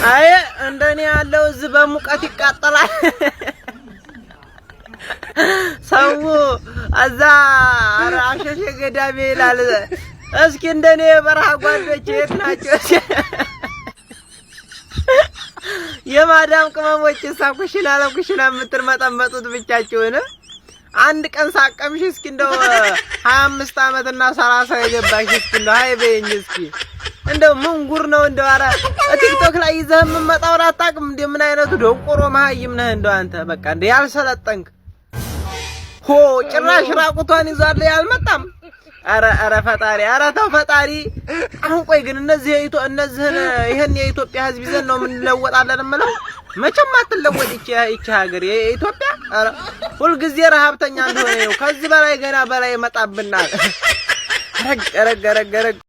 አይ እንደኔ ያለው እዚህ በሙቀት ይቃጠላል ሰው አዛ አራሸሽ ገዳሜ ይላል እስኪ እንደኔ በረሃ ጓዶች የት ናቸው የማዳም ቅመሞች ሳኩሽና ለኩሽና የምትመጠመጡት ብቻችሁን አንድ ቀን ሳቀምሽ እስኪ እንደው 25 አመት እና 30 የገባሽ እስኪ እንደው አይ በይኝ እስኪ እንደው ምን ጉር ነው እንደው አረ ቲክቶክ ላይ ይዘህ የምመጣው አታውቅም እንዴ ምን አይነቱ ደንቆሮ መሀይም ነህ እንደው አንተ በቃ እንዴ ያልሰለጠንክ ሆ ጭራሽ ራቁቷን ይዟል ያልመጣም አረ ፈጣሪ አረ ተው ፈጣሪ አሁን ቆይ ግን እነዚህን ይሄን የኢትዮጵያ ህዝብ ይዘን ነው ምን ለወጣለን እምለው መቼም አትለወጥ ይቺ ሀገር የኢትዮጵያ አረ ሁሉ ጊዜ ረሃብተኛ እንደሆነ ነው ከዚህ በላይ ገና በላይ መጣብናል ረግ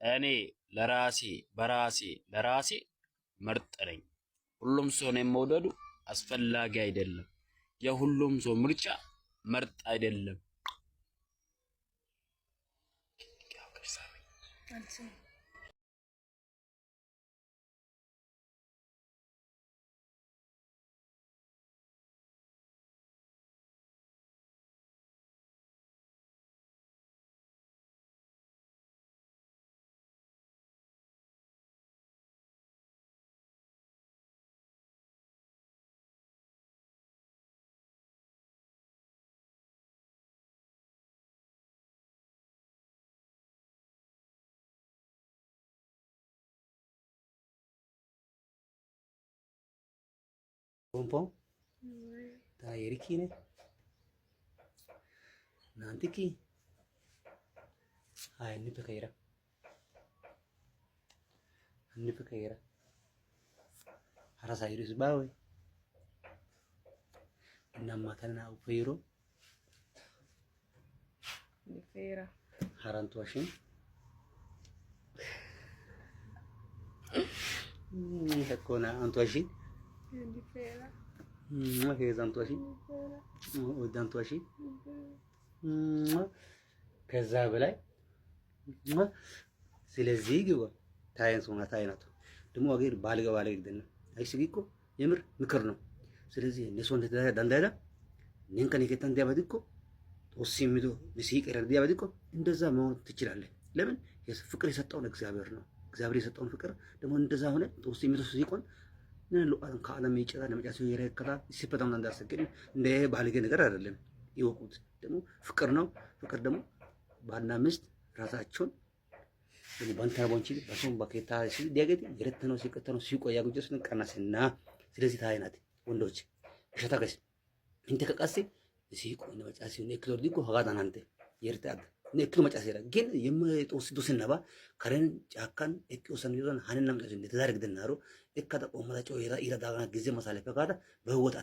እኔ ለራሴ ምርጥ ነኝ። ሁሉም ሰው ነው መውደዱ አስፈላጊ አይደለም። የሁሉም ሰው ምርጫ ምርጥ አይደለም። Pompom, tá ele aqui, né? Nanti aqui. Ah, ini pekeira. Harus air sebawe. Nama tanah upiro. Difeira. Haran tuashin. Hakuna antuashin. Difeira. He's antuashin. Udantuashin. ከዛ በላይ ስለዚህ ግባ ታይንስ ሆነ ታይናቱ ደሞ አገር ባልገባ ላይ ግደና አይስጊኮ የምር ምክር ነው ስለዚህ እነሱ እንደተዳንዳዳ ነንከን ይከታን ዲያባዲኮ ወሲሚዶ ንሲቅ ረድ ዲያባዲኮ እንደዛ መሆን ትችላለህ ለምን ፍቅር የሰጠውን እግዚአብሔር ነው እግዚአብሔር የሰጠውን ፍቅር ደሞ እንደዛ ሆነ ወሲሚዶ ሲቆን ነን ለዓለም ከዓለም ይጨራ ለመጫቸው ይረከራ ሲፈታም እንዳሰገኝ እንደ ባልገ ነገር አይደለም ይወቁት ደሞ ፍቅር ነው ፍቅር ደሞ ባልና ሚስት ራሳቸውን በአንተርቦንቺ በሶም በከታ ሲል ዲያገቲ የረተነው ሲቀተነው ሲቆያ ጉጀስን ቀናስና ስለዚህ ታይናት ወንዶች እሸታገስ እንተ ከቀሲ ሲቆ ነው መጫሲ ነው ክሎር ዲኮ ሀጋዳን አንተ የርታግ ነክሎ መጫሲ ያለ ግን የምጦስዱ ስናባ ከረን ጫካን እቅውሰን ይዞን ሀንናም ለዚህ እንደተዛረግ ደናሩ እከታ ቆመታቸው ይራዳጋና ጊዜ ማሳለፈ ካዳ በህይወት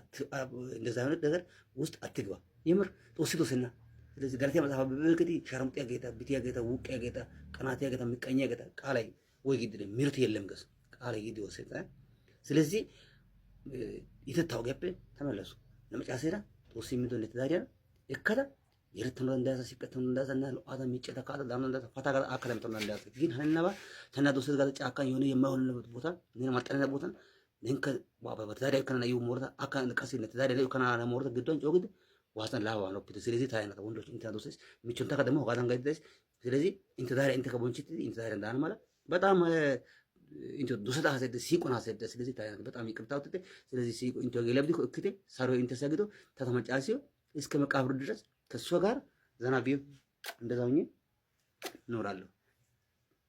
እንደዛ አይነት ነገር ውስጥ አትግባ የምር ጦስዱ ስና ስለዚህ ገለቴ መጽሐፍ በበከዲ ሸርምጥ ያጌታ ቢት ያጌታ ውቅ ያጌታ ቀናት ያጌታ ምቀኛ ያጌታ ቃላይ ወይ ግድ ምርት የለም ገስ ቃላይ ግድ ወሰተ ስለዚህ ይተታውገብ ተመለሱ ለመጫሰራ ወሲሚዶ ለተዳሪያ እከዳ የረተነ እንዳሳ ሲከተኑ እንዳሳና ለአዳም ይጨታ ካለ ዳም እንዳሳ ፈታ ጋር አከለም ተና እንዳሳ ግን ሀነባ ተናዶ ሰት ጋር ጫካ የሆነ የማይሆንበት ቦታ ምን ማጠረና ቦታ ነንከ ባባ በተዳሪያ ከና ይው ሞርታ አካን ቀሲነት ተዳሪያ ከና ሞርታ ግዶን ጮግድ ዋሰን ላባ ነው ፒት ስለዚህ ታይናታ ወንዶች ኢንተራዶስ ምቹን ታካ ደግሞ ጋዳን ጋይደስ ስለዚህ ኢንተዳሪያ ኢንተ ከቦንቺት ኢንተዳሪያ እንዳን ማለት በጣም ኢንቶ ዱሰታ ሀሰደ ሲቆና ሀሰደ ስለዚህ ታይናታ በጣም ይቅርታው ተተ ስለዚህ ሲቆ ኢንቶ ገለብዲ እክቴ ሳሮ ኢንተሰግዶ ተተመጫሲው እስከ መቃብሩ ድረስ ከሷ ጋር ዘና ቢዩ እንደዛውኝ እኖራለሁ።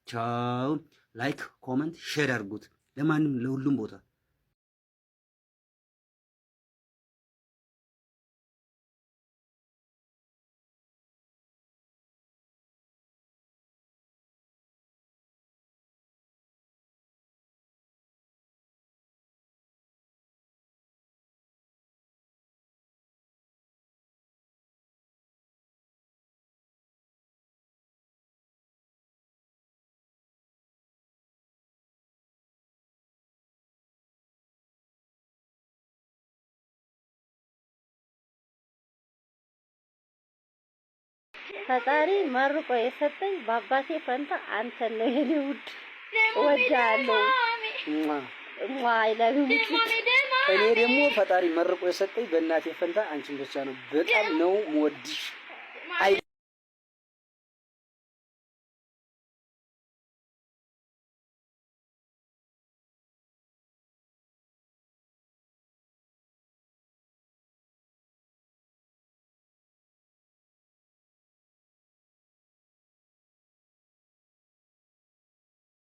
ቻው። ላይክ ኮሜንት ሼር አድርጉት ለማንም ለሁሉም ቦታ ፈጣሪ መርቆ የሰጠኝ በአባቴ ፈንታ አንተን ነው የኔ ውድ ወዳለው ማይላሉ እኔ ደግሞ ፈጣሪ መርቆ የሰጠኝ በእናቴ ፈንታ አንቺን ብቻ ነው። በጣም ነው የምወድሽ።